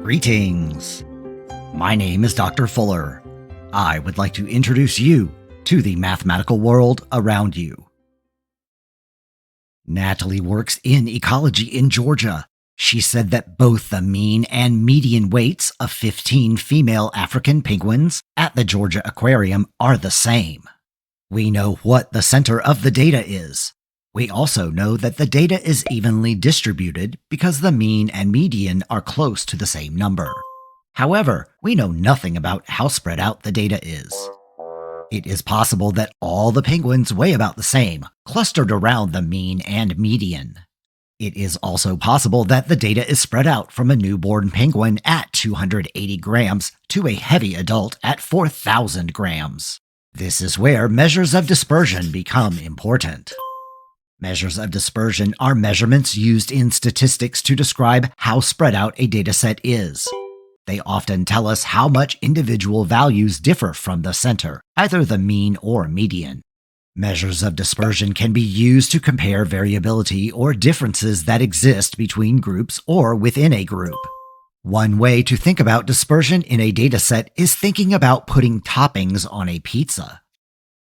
Greetings! My name is Dr. Fuller. I would like to introduce you to the mathematical world around you. Natalie works in ecology in Georgia. She said that both the mean and median weights of 15 female African penguins at the Georgia Aquarium are the same. We know what the center of the data is. We also know that the data is evenly distributed because the mean and median are close to the same number. However, we know nothing about how spread out the data is. It is possible that all the penguins weigh about the same, clustered around the mean and median. It is also possible that the data is spread out from a newborn penguin at 280 grams to a heavy adult at 4,000 grams. This is where measures of dispersion become important. Measures of dispersion are measurements used in statistics to describe how spread out a dataset is. They often tell us how much individual values differ from the center, either the mean or median. Measures of dispersion can be used to compare variability or differences that exist between groups or within a group. One way to think about dispersion in a dataset is thinking about putting toppings on a pizza.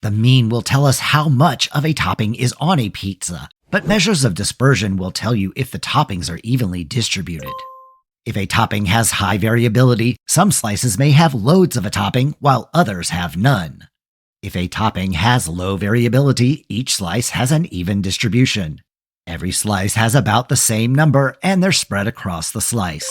The mean will tell us how much of a topping is on a pizza, but measures of dispersion will tell you if the toppings are evenly distributed. If a topping has high variability, some slices may have loads of a topping while others have none. If a topping has low variability, each slice has an even distribution. Every slice has about the same number and they're spread across the slice.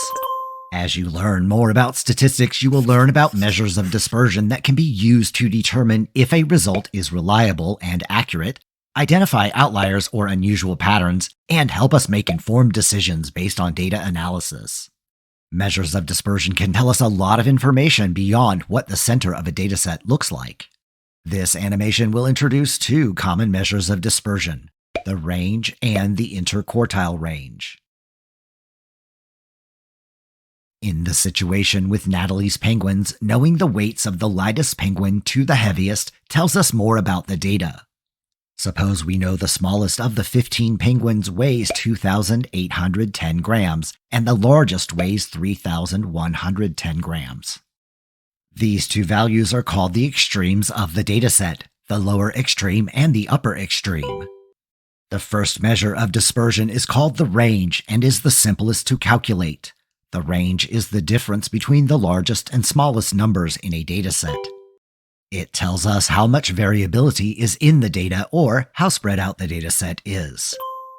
As you learn more about statistics, you will learn about measures of dispersion that can be used to determine if a result is reliable and accurate, identify outliers or unusual patterns, and help us make informed decisions based on data analysis. Measures of dispersion can tell us a lot of information beyond what the center of a dataset looks like. This animation will introduce two common measures of dispersion, the range and the interquartile range. In the situation with Natalie's penguins, knowing the weights of the lightest penguin to the heaviest tells us more about the data. Suppose we know the smallest of the 15 penguins weighs 2,810 grams and the largest weighs 3,110 grams. These two values are called the extremes of the dataset, the lower extreme and the upper extreme. The first measure of dispersion is called the range and is the simplest to calculate. The range is the difference between the largest and smallest numbers in a dataset. It tells us how much variability is in the data or how spread out the dataset is.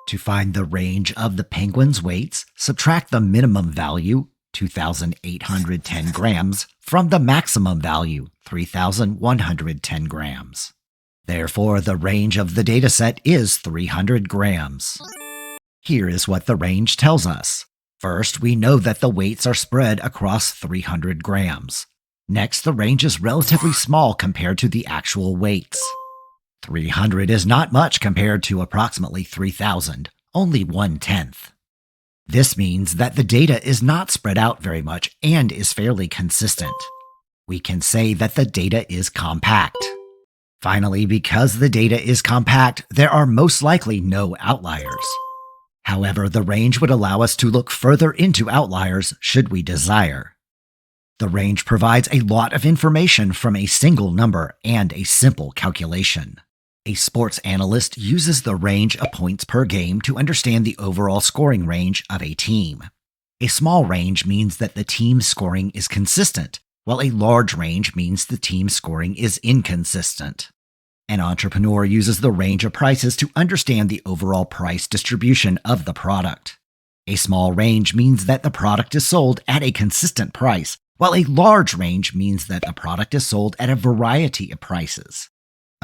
To find the range of the penguins' weights, subtract the minimum value, 2,810 grams, from the maximum value, 3,110 grams. Therefore, the range of the dataset is 300 grams. Here is what the range tells us. First, we know that the weights are spread across 300 grams. Next, the range is relatively small compared to the actual weights. 300 is not much compared to approximately 3,000, only 1/10. This means that the data is not spread out very much and is fairly consistent. We can say that the data is compact. Finally, because the data is compact, there are most likely no outliers. However, the range would allow us to look further into outliers should we desire. The range provides a lot of information from a single number and a simple calculation. A sports analyst uses the range of points per game to understand the overall scoring range of a team. A small range means that the team's scoring is consistent, while a large range means the team's scoring is inconsistent. An entrepreneur uses the range of prices to understand the overall price distribution of the product. A small range means that the product is sold at a consistent price, while a large range means that the product is sold at a variety of prices.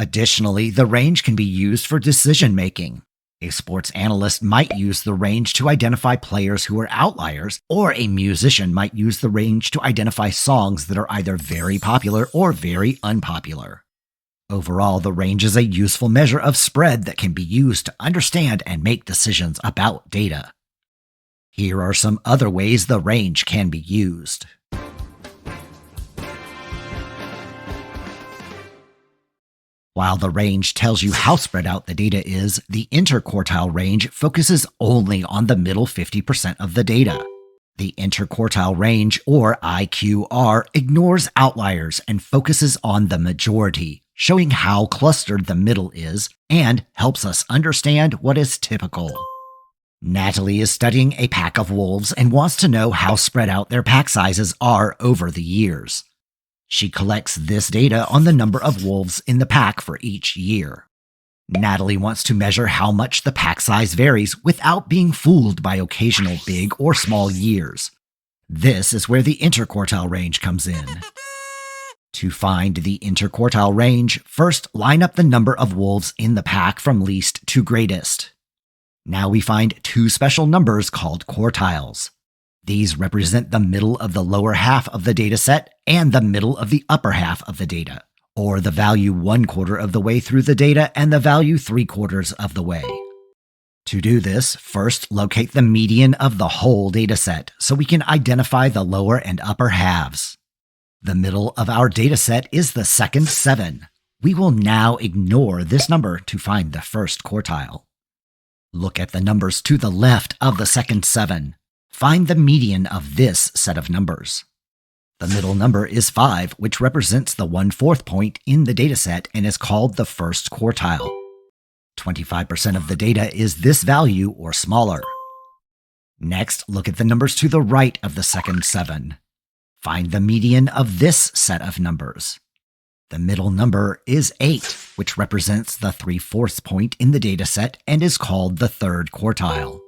Additionally, the range can be used for decision-making. A sports analyst might use the range to identify players who are outliers, or a musician might use the range to identify songs that are either very popular or very unpopular. Overall, the range is a useful measure of spread that can be used to understand and make decisions about data. Here are some other ways the range can be used. While the range tells you how spread out the data is, the interquartile range focuses only on the middle 50% of the data. The interquartile range, or IQR, ignores outliers and focuses on the majority, showing how clustered the middle is and helps us understand what is typical. Natalie is studying a pack of wolves and wants to know how spread out their pack sizes are over the years. She collects this data on the number of wolves in the pack for each year. Natalie wants to measure how much the pack size varies without being fooled by occasional big or small years. This is where the interquartile range comes in. To find the interquartile range, first line up the number of wolves in the pack from least to greatest. Now we find two special numbers called quartiles. These represent the middle of the lower half of the dataset and the middle of the upper half of the data, or the value 1/4 of the way through the data and the value 3/4 of the way. To do this, first locate the median of the whole dataset so we can identify the lower and upper halves. The middle of our dataset is the second 7. We will now ignore this number to find the first quartile. Look at the numbers to the left of the second 7. Find the median of this set of numbers. The middle number is 5, which represents the 1/4 point in the dataset and is called the first quartile. 25% of the data is this value or smaller. Next, look at the numbers to the right of the second 7. Find the median of this set of numbers. The middle number is 8, which represents the 3/4 point in the dataset and is called the third quartile.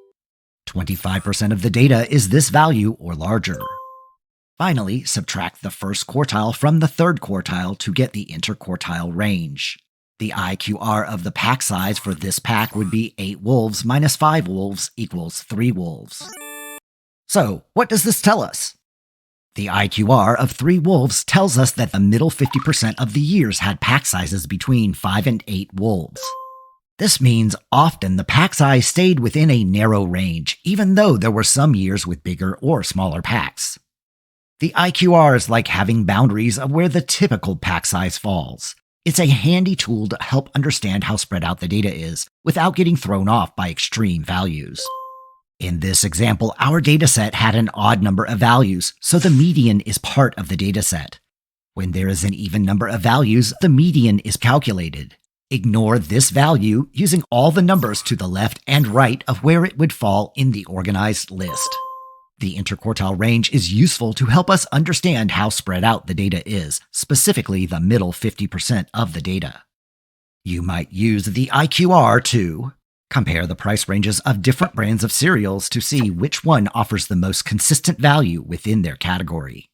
25% of the data is this value or larger. Finally, subtract the first quartile from the third quartile to get the interquartile range. The IQR of the pack size for this pack would be 8 wolves minus 5 wolves equals 3 wolves. So, what does this tell us? The IQR of 3 wolves tells us that the middle 50% of the years had pack sizes between 5 and 8 wolves. This means often the pack size stayed within a narrow range, even though there were some years with bigger or smaller packs. The IQR is like having boundaries of where the typical pack size falls. It's a handy tool to help understand how spread out the data is without getting thrown off by extreme values. In this example, our dataset had an odd number of values, so the median is part of the dataset. When there is an even number of values, the median is calculated. Ignore this value using all the numbers to the left and right of where it would fall in the organized list. The interquartile range is useful to help us understand how spread out the data is, specifically the middle 50% of the data. You might use the IQR to compare the price ranges of different brands of cereals to see which one offers the most consistent value within their category.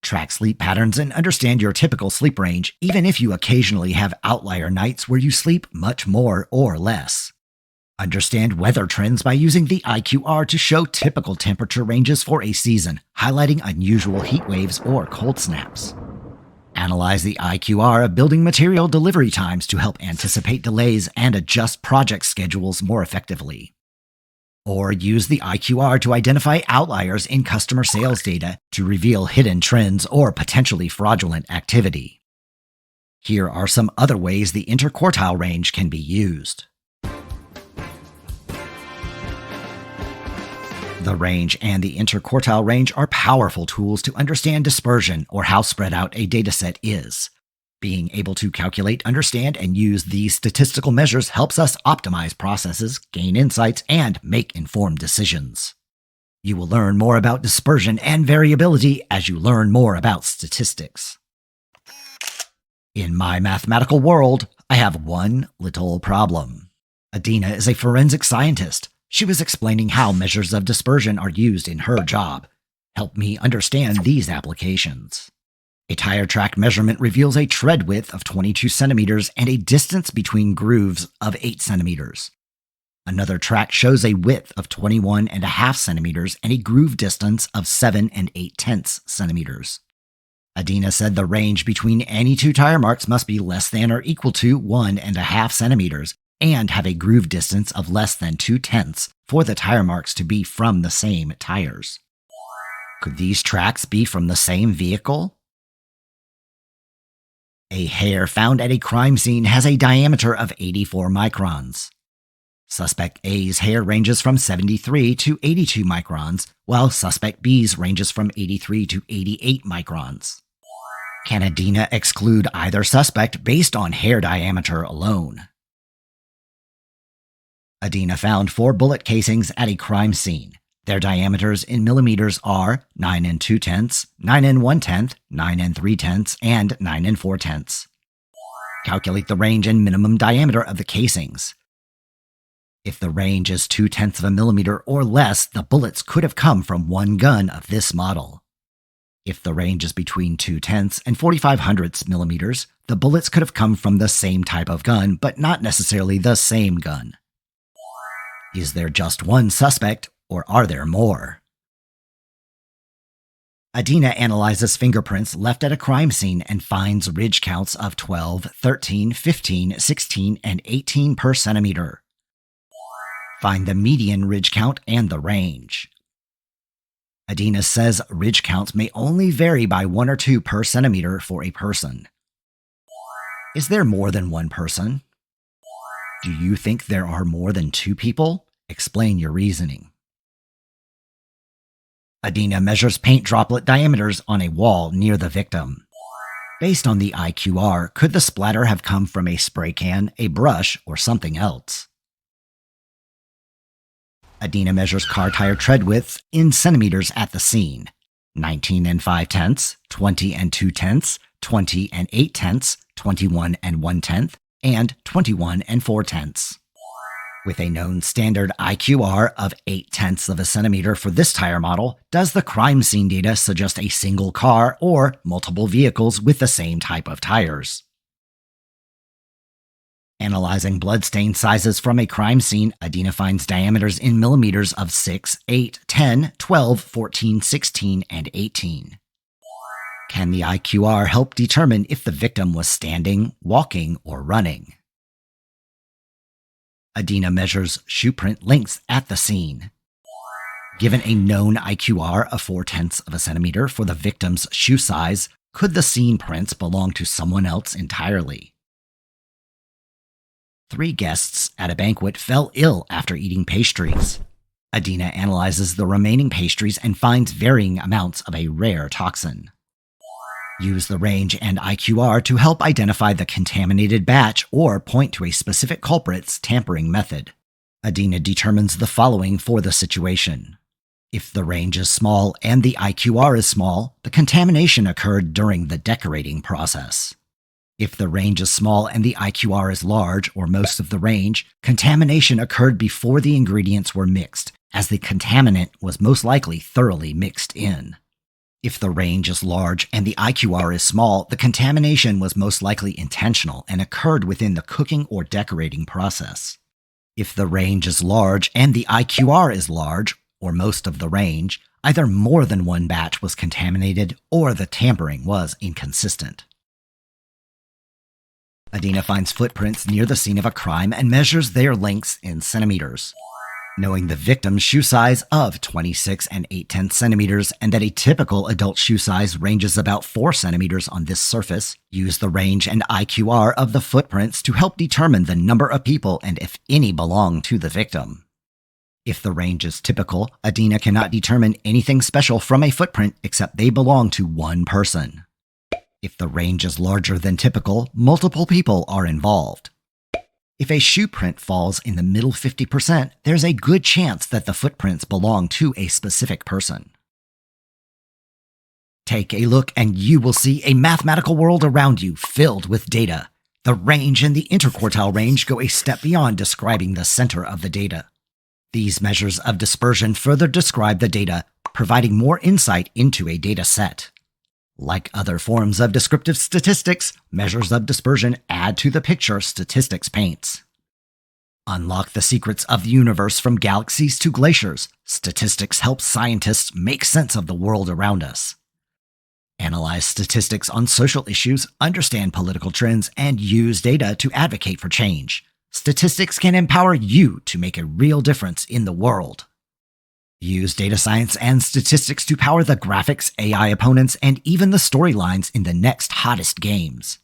Track sleep patterns and understand your typical sleep range, even if you occasionally have outlier nights where you sleep much more or less. Understand weather trends by using the IQR to show typical temperature ranges for a season, highlighting unusual heat waves or cold snaps. Analyze the IQR of building material delivery times to help anticipate delays and adjust project schedules more effectively. Or use the IQR to identify outliers in customer sales data to reveal hidden trends or potentially fraudulent activity. Here are some other ways the interquartile range can be used. The range and the interquartile range are powerful tools to understand dispersion or how spread out a dataset is. Being able to calculate, understand, and use these statistical measures helps us optimize processes, gain insights, and make informed decisions. You will learn more about dispersion and variability as you learn more about statistics. In my mathematical world, I have one little problem. Adina is a forensic scientist. She was explaining how measures of dispersion are used in her job. Help me understand these applications. A tire track measurement reveals a tread width of 22 centimeters and a distance between grooves of 8 centimeters. Another track shows a width of 21.5 centimeters and a groove distance of 7 8/10 centimeters. Adina said the range between any two tire marks must be less than or equal to 1.5 centimeters and have a groove distance of less than 2/10 for the tire marks to be from the same tires. Could these tracks be from the same vehicle? A hair found at a crime scene has a diameter of 84 microns. Suspect A's hair ranges from 73 to 82 microns, while Suspect B's ranges from 83 to 88 microns. Can Adina exclude either suspect based on hair diameter alone? Adina found 4 bullet casings at a crime scene. Their diameters in millimeters are 9 2/10, 9 1/10, 9 3/10, and 9 4/10. Calculate the range and minimum diameter of the casings. If the range is 0.2 of a millimeter or less, the bullets could have come from one gun of this model. If the range is between 0.2 and 0.45 millimeters, the bullets could have come from the same type of gun, but not necessarily the same gun. Is there just one suspect, or are there more? Adina analyzes fingerprints left at a crime scene and finds ridge counts of 12, 13, 15, 16, and 18 per centimeter. Find the median ridge count and the range. Adina says ridge counts may only vary by 1 or 2 per centimeter for a person. Is there more than one person? Do you think there are more than 2 people? Explain your reasoning. Adina measures paint droplet diameters on a wall near the victim. Based on the IQR, could the splatter have come from a spray can, a brush, or something else? Adina measures car tire tread widths in centimeters at the scene: 19 5/10, 20 2/10, 20 8/10, 21 1/10, and 21 4/10. With a known standard IQR of 0.8 of a centimeter for this tire model, does the crime scene data suggest a single car or multiple vehicles with the same type of tires? Analyzing bloodstain sizes from a crime scene, Adina finds diameters in millimeters of 6, 8, 10, 12, 14, 16, and 18. Can the IQR help determine if the victim was standing, walking, or running? Adina measures shoe print lengths at the scene. Given a known IQR of 0.4 of a centimeter for the victim's shoe size, could the scene prints belong to someone else entirely? 3 guests at a banquet fell ill after eating pastries. Adina analyzes the remaining pastries and finds varying amounts of a rare toxin. Use the range and IQR to help identify the contaminated batch or point to a specific culprit's tampering method. Adina determines the following for the situation. If the range is small and the IQR is small, the contamination occurred during the decorating process. If the range is small and the IQR is large, or most of the range, contamination occurred before the ingredients were mixed, as the contaminant was most likely thoroughly mixed in. If the range is large and the IQR is small, the contamination was most likely intentional and occurred within the cooking or decorating process. If the range is large and the IQR is large, or most of the range, either more than one batch was contaminated or the tampering was inconsistent. Adina finds footprints near the scene of a crime and measures their lengths in centimeters. Knowing the victim's shoe size of 26 8/10 centimeters and that a typical adult shoe size ranges about 4 centimeters on this surface, use the range and IQR of the footprints to help determine the number of people and if any belong to the victim. If the range is typical, Adina cannot determine anything special from a footprint except they belong to one person. If the range is larger than typical, multiple people are involved. If a shoe print falls in the middle 50%, there's a good chance that the footprints belong to a specific person. Take a look and you will see a mathematical world around you filled with data. The range and the interquartile range go a step beyond describing the center of the data. These measures of dispersion further describe the data, providing more insight into a data set. Like other forms of descriptive statistics, measures of dispersion add to the picture statistics paints. Unlock the secrets of the universe from galaxies to glaciers. Statistics helps scientists make sense of the world around us. Analyze statistics on social issues, understand political trends, and use data to advocate for change. Statistics can empower you to make a real difference in the world. Use data science and statistics to power the graphics, AI opponents, and even the storylines in the next hottest games.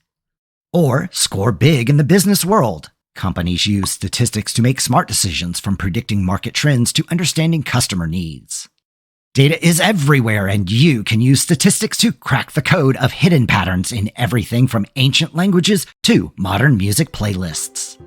Or score big in the business world. Companies use statistics to make smart decisions, from predicting market trends to understanding customer needs. Data is everywhere, and you can use statistics to crack the code of hidden patterns in everything from ancient languages to modern music playlists.